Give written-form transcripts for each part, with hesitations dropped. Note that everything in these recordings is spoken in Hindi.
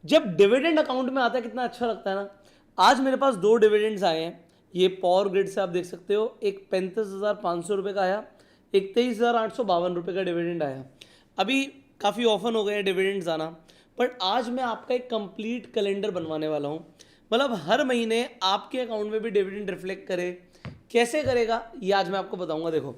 जब डिविडेंड अकाउंट में आता है कितना अच्छा लगता है ना। आज मेरे पास दो डिविडेंड्स आए हैं, ये पावर ग्रिड से आप देख सकते हो, एक 35,500 रुपये का आया, एक 23,852 रुपये का डिविडेंड आया। अभी काफ़ी ऑफन हो गए हैं डिविडेंड्स आना, बट आज मैं आपका एक कंप्लीट कैलेंडर बनवाने वाला हूँ। मतलब हर महीने आपके अकाउंट में भी डिविडेंड रिफ्लेक्ट करे। कैसे करेगा ये आज मैं आपको बताऊंगा। देखो,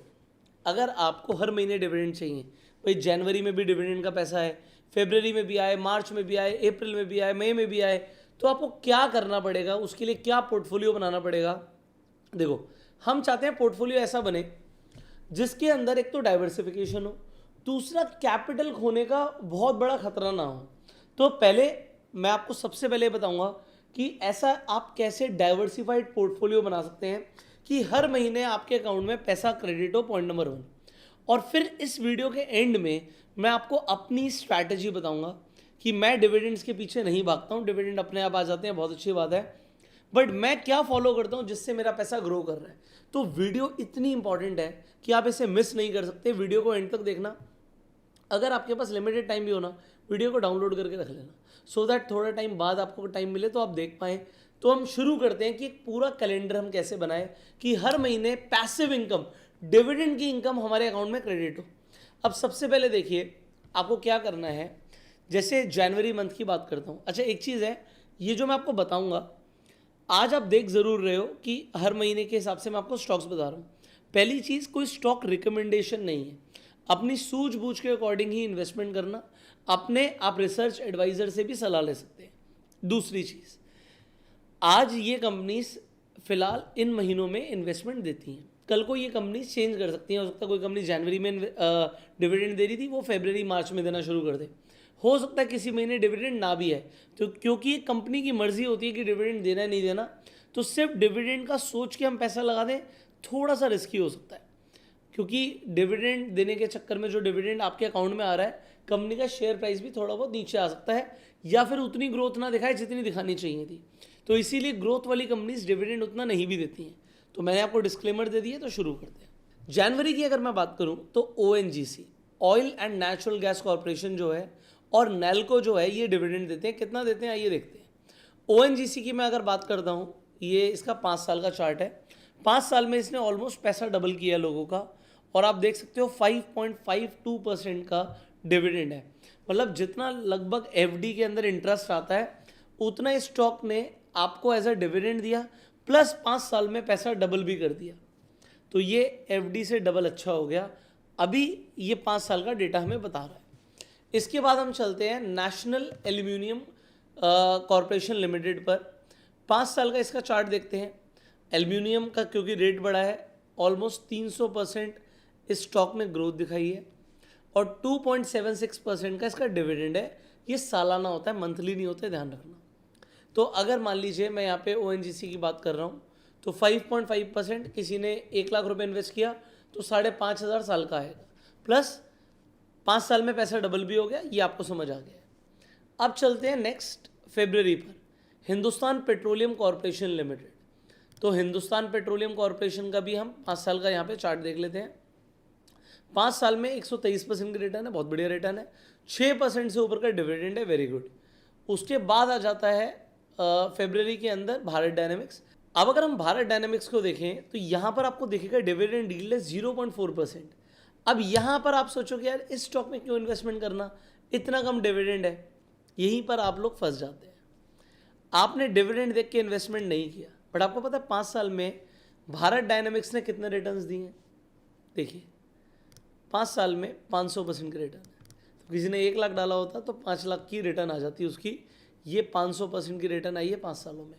अगर आपको हर महीने डिविडेंड चाहिए, भाई जनवरी में भी डिविडेंड का पैसा है, फरवरी में भी आए, मार्च में भी आए, अप्रैल में भी आए, मई में भी आए, तो आपको क्या करना पड़ेगा, उसके लिए क्या पोर्टफोलियो बनाना पड़ेगा। देखो, हम चाहते हैं पोर्टफोलियो ऐसा बने जिसके अंदर एक तो डाइवर्सिफिकेशन हो, दूसरा कैपिटल खोने का बहुत बड़ा खतरा ना हो। तो पहले मैं आपको सबसे पहले बताऊंगा कि ऐसा आप कैसे डाइवर्सिफाइड पोर्टफोलियो बना सकते हैं कि हर महीने आपके अकाउंट में पैसा क्रेडिट हो, पॉइंट नंबर 1। और फिर इस वीडियो के एंड में मैं आपको अपनी स्ट्रैटेजी बताऊंगा कि मैं डिविडेंड्स के पीछे नहीं भागता हूं, डिविडेंड अपने आप आ जाते हैं, बहुत अच्छी बात है, बट मैं क्या फॉलो करता हूं जिससे मेरा पैसा ग्रो कर रहा है। तो वीडियो इतनी इंपॉर्टेंट है कि आप इसे मिस नहीं कर सकते, वीडियो को एंड तक देखना। अगर आपके पास लिमिटेड टाइम भी हो ना, वीडियो को डाउनलोड करके रख लेना, सो दैट थोड़ा टाइम बाद आपको टाइम मिले तो आप देख पाएँ। तो हम शुरू करते हैं कि एक पूरा कैलेंडर हम कैसे बनाएं कि हर महीने पैसिव इनकम, डिविडेंड की इनकम हमारे अकाउंट में क्रेडिट हो। अब सबसे पहले देखिए आपको क्या करना है। जैसे जनवरी मंथ की बात करता हूँ। अच्छा, एक चीज़ है, ये जो मैं आपको बताऊंगा आज आप देख ज़रूर रहे हो कि हर महीने के हिसाब से मैं आपको स्टॉक्स बता रहा हूँ। पहली चीज़, कोई स्टॉक रिकमेंडेशन नहीं है, अपनी सूझबूझ के अकॉर्डिंग ही इन्वेस्टमेंट करना। अपने आप रिसर्च एडवाइज़र से भी सलाह ले सकते हैं। दूसरी चीज़, आज ये कंपनीज फिलहाल इन महीनों में इन्वेस्टमेंट देती हैं, कल को ये कंपनीज चेंज कर सकती हैं। हो सकता है कोई कंपनी जनवरी में डिविडेंड दे रही थी, वो फरवरी मार्च में देना शुरू कर दे। हो सकता है किसी महीने डिविडेंड ना भी है, तो क्योंकि एक कंपनी की मर्जी होती है कि डिविडेंड देना है नहीं देना, तो सिर्फ डिविडेंड का सोच के हम पैसा लगा दें, थोड़ा सा रिस्की हो सकता है। क्योंकि डिविडेंड देने के चक्कर में जो डिविडेंड आपके अकाउंट में आ रहा है, कंपनी का शेयर प्राइस भी थोड़ा बहुत नीचे आ सकता है, या फिर उतनी ग्रोथ ना दिखाए जितनी दिखानी चाहिए थी। तो इसीलिए ग्रोथ वाली कंपनीज डिविडेंड उतना नहीं भी देती हैं। तो मैंने आपको डिस्क्लेमर दे दिया, तो शुरू करते हैं। जनवरी की अगर मैं बात करूं तो ONGC, oil and natural gas corporation जो है, और नेल्को जो है, ये डिविडेंड देते हैं। कितना देते हैं आइए देखते हैं। ONGC की मैं अगर बात करता हूँ, ये इसका 5 साल का चार्ट है। 5 साल में इसने ऑलमोस्ट पैसा डबल किया लोगों का, और आप देख सकते हो 5.52% का डिविडेंड है। मतलब जितना लगभग FD के अंदर इंटरेस्ट आता है, उतना इस स्टॉक ने आपको एज अ डिविडेंड दिया, प्लस 5 साल में पैसा डबल भी कर दिया। तो ये FD से डबल अच्छा हो गया। अभी ये 5 साल का डेटा हमें बता रहा है। इसके बाद हम चलते हैं नेशनल एल्यूमिनियम कॉरपोरेशन लिमिटेड पर। 5 साल का इसका चार्ट देखते हैं। एल्यूमिनियम का क्योंकि रेट बढ़ा है, ऑलमोस्ट 300% इस स्टॉक में ग्रोथ दिखाई है, और 2.76% का इसका डिविडेंड है। ये सालाना होता है, मंथली नहीं होता है, ध्यान रखना। तो अगर मान लीजिए मैं यहाँ पे ONGC की बात कर रहा हूँ, तो 5.5% किसी ने 1 लाख रुपए इन्वेस्ट किया तो 5,500 साल का आएगा, प्लस 5 साल में पैसा डबल भी हो गया। ये आपको समझ आ गया। अब चलते हैं नेक्स्ट फरवरी पर, हिंदुस्तान पेट्रोलियम कॉरपोरेशन लिमिटेड। तो हिंदुस्तान पेट्रोलियम कॉरपोरेशन का भी हम 5 साल का यहाँ पे चार्ट देख लेते हैं। 5 साल में 123% की रिटर्न है, बहुत बढ़िया रिटर्न है। 6% से ऊपर का डिविडेंड है, वेरी गुड। उसके बाद आ जाता है फरवरी के अंदर भारत डायनेमिक्स। अब अगर हम भारत डायनेमिक्स को देखें तो यहाँ पर आपको दिखेगा डिविडेंड यील्ड है 0.4%। अब यहाँ पर आप सोचो कि यार इस स्टॉक में क्यों इन्वेस्टमेंट करना, इतना कम डिविडेंड है। यहीं पर आप लोग फंस जाते हैं। आपने डिविडेंड देख के इन्वेस्टमेंट नहीं किया, बट आपको पता है 5 साल में भारत डायनेमिक्स ने कितने रिटर्न्स दिए हैं। देखिए 5 साल में 500% की रिटर्न है। तो किसी ने 1 लाख डाला होता तो 5 लाख की रिटर्न आ जाती उसकी। ये 500% की रिटर्न आई है 5 सालों में,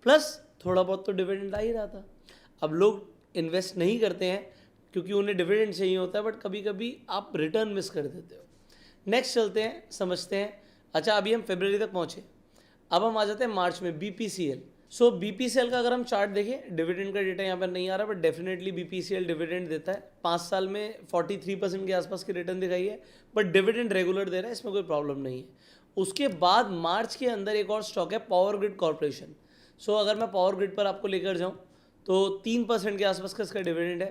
प्लस थोड़ा बहुत तो डिविडेंड आ ही रहा था। अब लोग इन्वेस्ट नहीं करते हैं क्योंकि उन्हें डिविडेंड चाहिए होता है, बट कभी कभी आप रिटर्न मिस कर देते हो। नेक्स्ट चलते हैं, समझते हैं। अच्छा, अभी हम फरवरी तक पहुँचे, अब हम आ जाते हैं मार्च में। BPCL। सो BPCL का अगर हम चार्ट देखें, डिविडेंड का डेटा यहाँ पर नहीं आ रहा, बट डेफिनेटली BPCL डिविडेंड देता है। 5 साल में 43% के आसपास की रिटर्न दिखाई है, बट डिविडेंड रेगुलर दे रहा है, इसमें कोई प्रॉब्लम नहीं है। उसके बाद मार्च के अंदर एक और स्टॉक है, पावर ग्रिड कॉरपोरेशन। सो अगर मैं पावर ग्रिड पर आपको लेकर जाऊँ तो 3% के आसपास का इसका डिविडेंड है।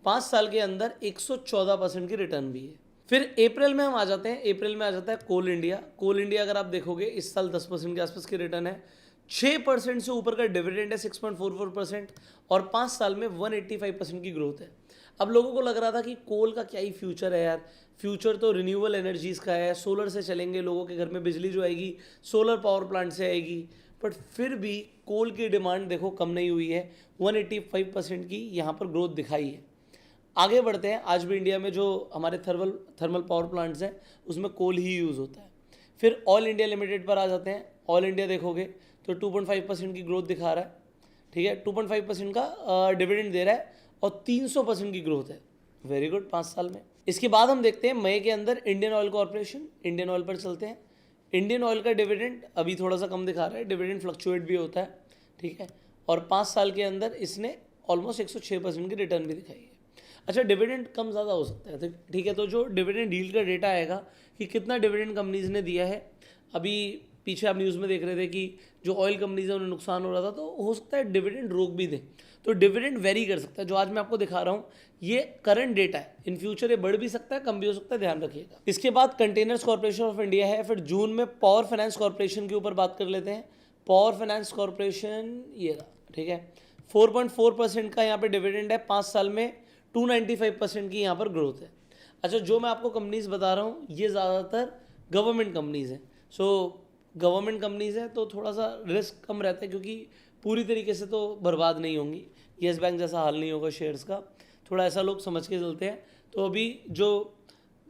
5 साल के अंदर 114% की रिटर्न भी है। फिर अप्रैल में हम आ जाते हैं, अप्रैल में आ जाता है कोल इंडिया। कोल इंडिया अगर आप देखोगे इस साल 10% के आसपास की रिटर्न है, 6% से ऊपर का डिविडेंड है 6.44%, और 5 साल में 185% की ग्रोथ है। अब लोगों को लग रहा था कि कोल का क्या ही फ्यूचर है यार, फ्यूचर तो रिन्यूएबल एनर्जीज़ का है, सोलर से चलेंगे, लोगों के घर में बिजली जो आएगी सोलर पावर प्लांट से आएगी, बट फिर भी कोल की डिमांड देखो कम नहीं हुई है, 185% की यहाँ पर ग्रोथ दिखाई है। आगे बढ़ते हैं, आज भी इंडिया में जो हमारे थर्मल पावर प्लांट्स हैं उसमें कोल ही यूज़ होता है। फिर ऑल इंडिया लिमिटेड पर आ जाते हैं। ऑल इंडिया देखोगे तो 2.5% की ग्रोथ दिखा रहा है, ठीक है, 2.5% का डिविडेंड दे रहा है और 300% की ग्रोथ है, वेरी गुड 5 साल में। इसके बाद हम देखते हैं मई के अंदर Indian oil corporation, Indian oil पर चलते हैं। इंडियन ऑयल का डिविडेंड अभी थोड़ा सा कम दिखा रहा है, डिविडेंड फ्लक्चुएट भी होता है, ठीक है, और 5 साल के अंदर इसने ऑलमोस्ट 106% की रिटर्न भी दिखाई है। अच्छा, डिविडेंड कम ज़्यादा हो सकता है, ठीक है, तो जो डिविडेंड डील का डेटा आएगा कि कितना डिविडेंड कंपनीज ने दिया है, अभी पीछे आप न्यूज़ में देख रहे थे कि जो ऑयल कंपनीज है उन्हें नुकसान हो रहा था, तो हो सकता है डिविडेंड रोक भी दें, तो डिविडेंड वेरी कर सकता है। जो आज मैं आपको दिखा रहा हूँ ये करंट डेटा है, इन फ्यूचर ये बढ़ भी सकता है, कम भी हो सकता है, ध्यान रखिएगा। इसके बाद कंटेनर्स कॉर्पोरेशन ऑफ इंडिया है। फिर जून में पावर फाइनेंस कॉर्पोरेशन के ऊपर बात कर लेते हैं। पावर फाइनेंस कॉर्पोरेशन ये रहा, ठीक है, 4.4% का यहाँ पे डिविडेंड है, 5 साल में 295% की यहाँ पर ग्रोथ है। अच्छा, जो मैं आपको कंपनीज बता रहा हूँ ये ज़्यादातर गवर्नमेंट कंपनीज हैं, सो गवर्नमेंट कंपनीज हैं तो थोड़ा सा रिस्क कम रहता है, क्योंकि पूरी तरीके से तो बर्बाद नहीं होंगी, येस बैंक जैसा हाल नहीं होगा शेयर्स का, थोड़ा ऐसा लोग समझ के चलते हैं। तो अभी जो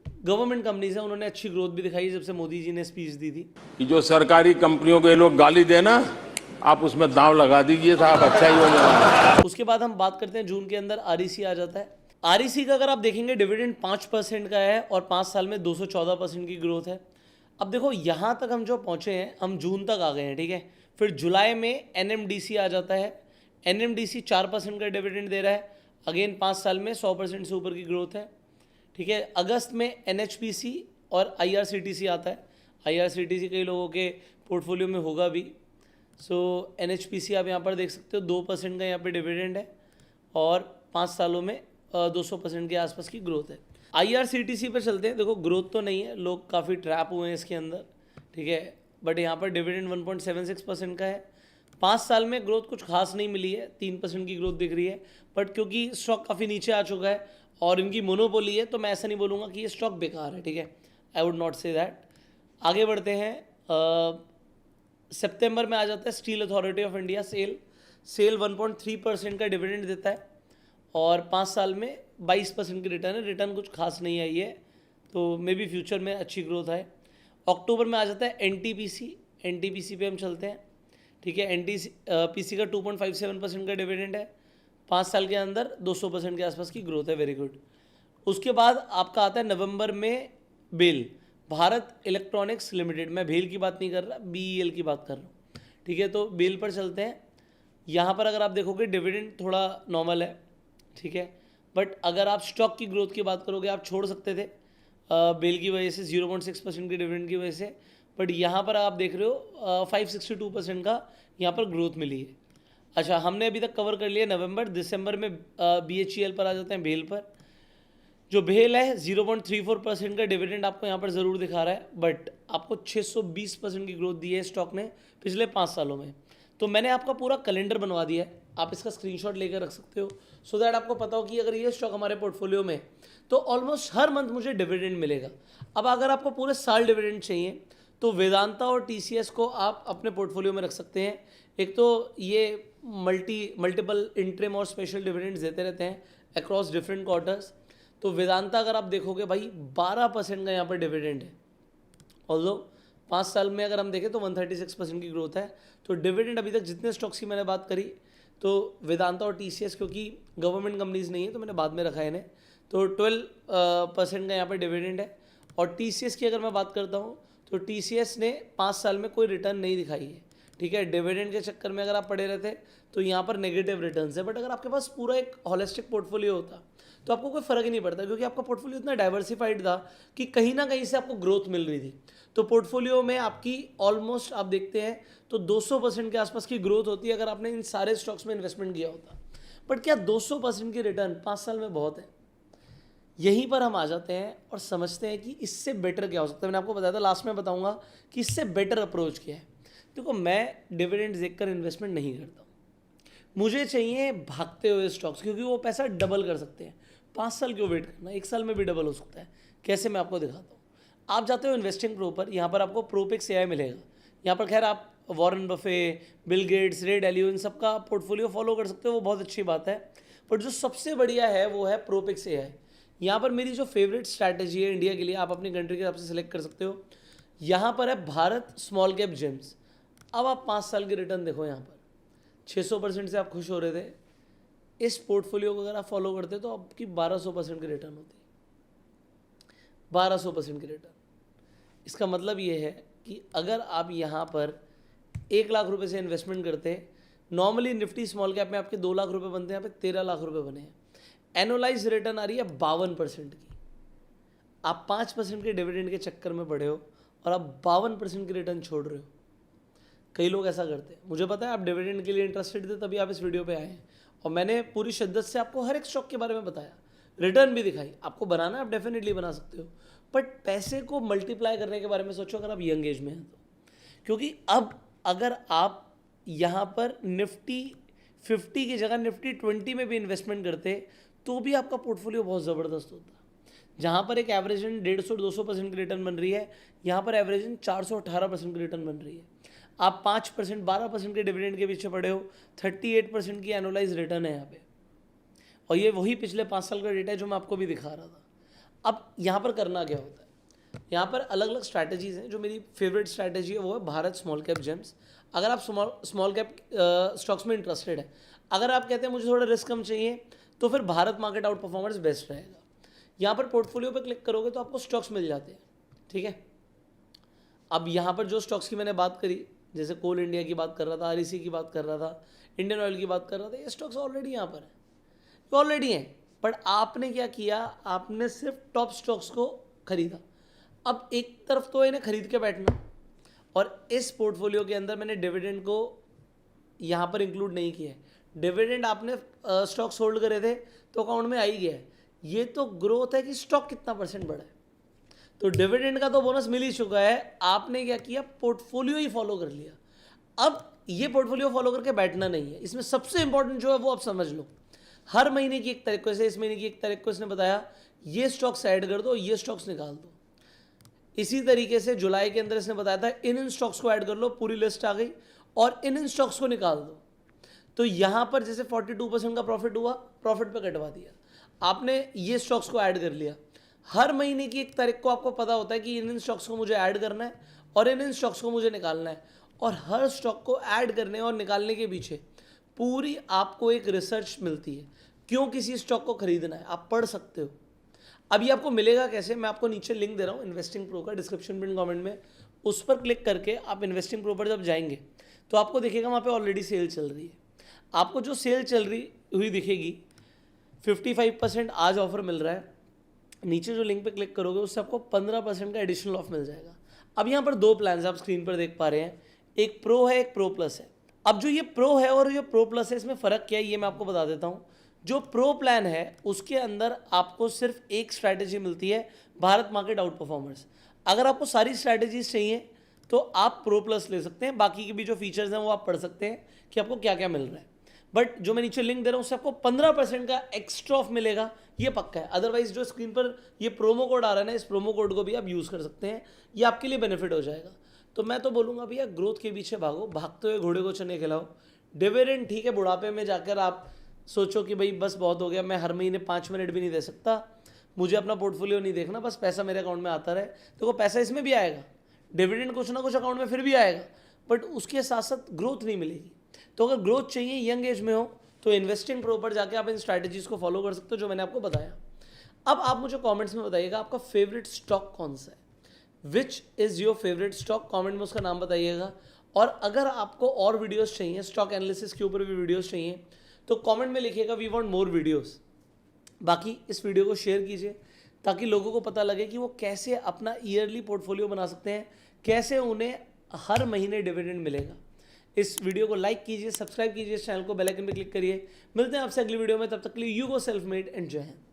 गवर्नमेंट कंपनीज हैं उन्होंने अच्छी ग्रोथ भी दिखाई जब से मोदी जी ने स्पीच दी थी। कि जो सरकारी कंपनियों के लोग गाली देना, आप उसमें दांव लगा दीजिए साहब, अच्छा ही होने वाला है। उसके बाद हम बात करते हैं जून के अंदर आरईसी आ जाता है। आरईसी का अगर आप देखेंगे डिविडेंड 5% का है और 5 साल में 214% की ग्रोथ है। अब देखो यहाँ तक हम जो पहुँचे हैं, हम जून तक आ गए हैं, ठीक है। फिर जुलाई में एनएमडीसी आ जाता है। एनएमडीसी 4% का डिविडेंड दे रहा है, अगेन 5 साल में 100% से ऊपर की ग्रोथ है, ठीक है। अगस्त में एनएचपीसी और आईआरसीटीसी आता है। आईआरसीटीसी कई लोगों के पोर्टफोलियो में होगा भी, सो एनएचपीसी आप यहाँ पर देख सकते हो 2% का यहाँ पे डिविडेंड है और 5 सालों में 200% के आसपास की ग्रोथ है। आईआरसीटीसी पर चलते हैं। देखो ग्रोथ तो नहीं है, लोग काफ़ी ट्रैप हुए हैं इसके अंदर, ठीक है, बट यहाँ पर डिविडेंड 1.76% का है। 5 साल में ग्रोथ कुछ खास नहीं मिली है, 3% की ग्रोथ दिख रही है, बट क्योंकि स्टॉक काफ़ी नीचे आ चुका है और इनकी मोनोपोली है, तो मैं ऐसा नहीं बोलूँगा कि ये स्टॉक बेकार है, ठीक है, I would not say that. आगे बढ़ते हैं, सितंबर में आ जाता है steel authority of India, SAIL 1.3% का डिविडेंड देता है और 5 साल में 22% की रिटर्न है। रिटर्न कुछ खास नहीं आई है, तो मे बी फ्यूचर में अच्छी ग्रोथ है। अक्टूबर में आ जाता है एनटीपीसी पे हम चलते हैं, ठीक है। एनटीपीसी का 2.57% का डिविडेंड है, 5 साल के अंदर 200% के आसपास की ग्रोथ है, वेरी गुड। उसके बाद आपका आता है नवंबर में बेल, भारत इलेक्ट्रॉनिक्स लिमिटेड। मैं भेल की बात नहीं कर रहा, बीईएल की बात कर रहा हूँ, ठीक है। तो बेल पर चलते हैं। यहाँ पर अगर आप देखोगे डिविडेंड थोड़ा नॉर्मल है, ठीक है, बट अगर आप स्टॉक की ग्रोथ की बात करोगे आप छोड़ सकते थे बेल की वजह से, 0.6% की डिविडेंड की वजह से, बट यहाँ पर आप देख रहे हो 562% का यहाँ पर ग्रोथ मिली है। अच्छा, हमने अभी तक कवर कर लिया नवंबर। दिसंबर में बीएचईएल पर आ जाते हैं, भेल पर। जो भेल है 0.34% का डिविडेंड आपको यहाँ पर ज़रूर दिखा रहा है, बट आपको 620% की ग्रोथ दी है स्टॉक ने पिछले 5 सालों में। तो मैंने आपका पूरा कैलेंडर बनवा दिया है, आप इसका स्क्रीनशॉट लेकर रख सकते हो, सो दैट आपको पता हो कि अगर ये स्टॉक हमारे पोर्टफोलियो में तो ऑलमोस्ट हर मंथ मुझे डिविडेंड मिलेगा। अब अगर आपको पूरे साल डिविडेंड चाहिए तो वेदांता और टीसीएस को आप अपने पोर्टफोलियो में रख सकते हैं। एक तो ये मल्टीपल इंटरिम और स्पेशल डिविडेंड्स देते रहते हैं अक्रॉस डिफरेंट क्वार्टर्स। तो वेदांता अगर आप देखोगे भाई 12% का यहाँ पर डिविडेंड है, ऑल्दो 5 साल में अगर हम देखें तो 136% की ग्रोथ है। तो डिविडेंड अभी तक जितने स्टॉक्स की मैंने बात करी, तो वेदांता और टीसीएस क्योंकि गवर्नमेंट कंपनीज नहीं है तो मैंने बाद में रखा है इन्हें, तो 12% का यहाँ पर डिविडेंड है। और टीसीएस की अगर मैं बात करता हूँ तो टीसीएस ने 5 साल में कोई रिटर्न नहीं दिखाई है, ठीक है। डिविडेंड के चक्कर में अगर आप पड़े रहते तो यहाँ पर नेगेटिव रिटर्न्स है, बट अगर आपके पास पूरा एक होलिस्टिक पोर्टफोलियो होता तो आपको कोई फर्क ही नहीं पड़ता, क्योंकि आपका पोर्टफोलियो इतना डाइवर्सिफाइड था कि कहीं ना कहीं से आपको ग्रोथ मिल रही थी। तो पोर्टफोलियो में आपकी ऑलमोस्ट आप देखते हैं तो 200% के आसपास की ग्रोथ होती है अगर आपने इन सारे स्टॉक्स में इन्वेस्टमेंट किया होता। बट क्या 200% की रिटर्न 5 साल में बहुत है? यहीं पर हम आ जाते हैं और समझते हैं कि इससे बेटर क्या हो सकता है। मैंने आपको बताया था, लास्ट में बताऊंगा कि इससे बेटर अप्रोच क्या है। देखो, मैं डिविडेंड देखकर इन्वेस्टमेंट नहीं करता हूँ, मुझे चाहिए भागते हुए स्टॉक्स, क्योंकि वो पैसा डबल कर सकते हैं। 5 साल क्यों वेट करना, 1 साल में भी डबल हो सकता है। कैसे, मैं आपको दिखाता हूँ। आप जाते हो इन्वेस्टिंग प्रो पर, यहाँ पर आपको प्रोपिक्स AI मिलेगा। यहाँ पर खैर आप वॉरेन बफे, बिल गेट्स, रे डैलियो, इन सब का पोर्टफोलियो फॉलो कर सकते हो, वो बहुत अच्छी बात है। बट जो सबसे बढ़िया है वो है प्रोपिक्स AI। यहाँ पर मेरी जो फेवरेट स्ट्रैटेजी है इंडिया के लिए, आप अपनी कंट्री के हिसाब से सिलेक्ट कर सकते हो। यहाँ पर है भारत स्मॉल कैप जेम्स। अब आप 5 साल की रिटर्न देखो, यहाँ पर 600% से आप खुश हो रहे थे। इस पोर्टफोलियो को अगर आप फॉलो करते तो आपकी 1200% की रिटर्न होती। 1200% की रिटर्न। इसका मतलब ये है कि अगर आप यहाँ पर 1 लाख रुपए से इन्वेस्टमेंट करते, नॉर्मली निफ्टी स्मॉल कैप में आपके 2 लाख रुपए बनते हैं, यहाँ पे 13 लाख रुपए बने हैं। एनुअलाइज रिटर्न आ रही है 52% की। आप 5% के डिविडेंड के चक्कर में पड़े हो और आप 52% की रिटर्न छोड़ रहे हो। कई लोग ऐसा करते हैं, मुझे पता है आप डिविडेंड के लिए इंटरेस्टेड थे, तभी आप इस वीडियो पे आए हैं और मैंने पूरी शिद्दत से आपको हर एक स्टॉक के बारे में बताया, रिटर्न भी दिखाई। आपको बनाना है, आप डेफिनेटली बना सकते हो, बट पैसे को मल्टीप्लाई करने के बारे में सोचो अगर आप यंग एज में हैं तो। क्योंकि अब अगर आप यहाँ पर निफ्टी 50 की जगह निफ्टी 20 में भी इन्वेस्टमेंट करते तो भी आपका पोर्टफोलियो बहुत ज़बरदस्त होता। जहाँ पर एक एवरेजन 150-200% की रिटर्न बन रही है, यहाँ पर एवरेजन 418% की रिटर्न बन रही है। आप 5%, 12% के डिविडेंड के पीछे पड़े हो, 38% की एनुअलाइज रिटर्न है यहाँ पे। और ये वही पिछले 5 साल का डेटा है जो मैं आपको भी दिखा रहा था। अब यहाँ पर करना क्या होता है, यहाँ पर अलग अलग स्ट्रैटेजीज़ हैं। जो मेरी फेवरेट स्ट्रैटेजी है वो है भारत स्मॉल कैप जेम्स। अगर आप स्मॉल कैप स्टॉक्स में इंटरेस्टेड है, अगर आप कहते हैं मुझे थोड़ा रिस्क कम चाहिए, तो फिर Bharat market out performance best रहेगा। यहाँ पर पोर्टफोलियो पे क्लिक करोगे तो आपको स्टॉक्स मिल जाते हैं, ठीक है। अब यहाँ पर जो स्टॉक्स की मैंने बात करी, जैसे कोल इंडिया की बात कर रहा था, REC की बात कर रहा था, इंडियन ऑयल की बात कर रहा था, ये स्टॉक्स ऑलरेडी यहाँ पर है, ऑलरेडी हैं। बट आपने क्या किया, आपने सिर्फ टॉप स्टॉक्स को खरीदा। अब एक तरफ तो इन्हें खरीद के बैठना, और इस पोर्टफोलियो के अंदर मैंने डिविडेंड को यहाँ पर इंक्लूड नहीं किया है। डिविडेंड आपने स्टॉक्स होल्ड करे थे तो अकाउंट में आ ही गया है। ये तो ग्रोथ है कि स्टॉक कितना % बढ़ा है। तो डिविडेंड का तो बोनस मिल ही चुका है, आपने क्या किया, पोर्टफोलियो ही फॉलो कर लिया। अब ये पोर्टफोलियो फॉलो करके बैठना नहीं है, इसमें सबसे इंपॉर्टेंट जो है वो आप समझ लो। हर महीने की 1 तारीख को, जैसे इस महीने की 1 तारीख को इसने बताया ये स्टॉक्स ऐड कर दो, ये स्टॉक्स निकाल दो। इसी तरीके से जुलाई के अंदर इसने बताया था इन स्टॉक्स को ऐड कर लो, पूरी लिस्ट आ गई, और इन स्टॉक्स को निकाल दो। तो यहां पर जैसे 42% का प्रॉफिट हुआ, प्रॉफिट पे कटवा दिया। आपने ये स्टॉक्स को ऐड कर लिया। हर महीने की 1 तारीख को आपको पता होता है कि इन स्टॉक्स को मुझे ऐड करना है और इन स्टॉक्स को मुझे निकालना है। और हर स्टॉक को ऐड करने और निकालने के पीछे पूरी आपको एक रिसर्च मिलती है, क्यों किसी स्टॉक को खरीदना है, आप पढ़ सकते हो। अभी आपको मिलेगा कैसे, मैं आपको नीचे लिंक दे रहा हूँ इन्वेस्टिंग प्रो का, डिस्क्रिप्शन पिन कमेंट में, उस पर क्लिक करके आप इन्वेस्टिंग प्रो पर जब जाएंगे तो आपको दिखेगा वहाँ पे ऑलरेडी सेल चल रही है। आपको जो सेल चल रही हुई दिखेगी, 55% आज ऑफर मिल रहा है। नीचे जो लिंक पे क्लिक करोगे उससे आपको 15% का एडिशनल ऑफ मिल जाएगा। अब यहाँ पर 2 प्लान्स आप स्क्रीन पर देख पा रहे हैं, एक प्रो है, एक प्रो प्लस है। अब जो ये प्रो है और ये प्रो प्लस है, इसमें फ़र्क क्या है ये मैं आपको बता देता हूँ। जो प्रो प्लान है उसके अंदर आपको सिर्फ एक स्ट्रैटेजी मिलती है, भारत मार्केट आउट परफॉर्मेंस। अगर आपको सारी स्ट्रैटेजीज चाहिए तो आप प्रो प्लस ले सकते हैं, बाकी के भी जो फीचर्स हैं वो आप पढ़ सकते हैं कि आपको क्या क्या मिल रहा है। बट जो मैं नीचे लिंक दे रहा हूँ उससे आपको 15% का एक्स्ट्रा ऑफ मिलेगा, ये पक्का है। अदरवाइज जो स्क्रीन पर ये प्रोमो कोड आ रहा है ना, इस प्रोमो कोड को भी आप यूज़ कर सकते हैं, ये आपके लिए बेनिफिट हो जाएगा। तो मैं तो बोलूँगा भैया ग्रोथ के पीछे भागो, भागते हुए घोड़े को चने खिलाओ। डिविडेंड ठीक है, बुढ़ापे में जाकर आप सोचो कि भाई बस बहुत हो गया, मैं हर महीने 5 मिनट भी नहीं दे सकता, मुझे अपना पोर्टफोलियो नहीं देखना, बस पैसा मेरे अकाउंट में आता रहे। तो पैसा इसमें भी आएगा, डिविडेंड कुछ ना कुछ अकाउंट में फिर भी आएगा, बट उसके साथ साथ ग्रोथ नहीं मिलेगी। तो अगर ग्रोथ चाहिए, यंग एज में हो, तो इन्वेस्टिंग प्रो पर जाके आप इन स्ट्रैटेजीज को फॉलो कर सकते हो जो मैंने आपको बताया। अब आप मुझे कमेंट्स में बताइएगा आपका फेवरेट स्टॉक कौन सा है, which is your favourite stock, comment में उसका नाम बताइएगा। और अगर आपको और वीडियोस चाहिए, स्टॉक एनालिसिस के ऊपर भी वीडियोस चाहिए, तो कमेंट में लिखिएगा वी वांट मोर वीडियोस। बाकी इस वीडियो को शेयर कीजिए ताकि लोगों को पता लगे कि वो कैसे अपना ईयरली पोर्टफोलियो बना सकते हैं, कैसे उन्हें हर महीने डिविडेंड मिलेगा। इस वीडियो को लाइक कीजिए, सब्सक्राइब कीजिए, इस चैनल को बेल आइकन पे क्लिक करिए। मिलते हैं आपसे अगली वीडियो में, तब तक के लिए you go self made and जय हिंद।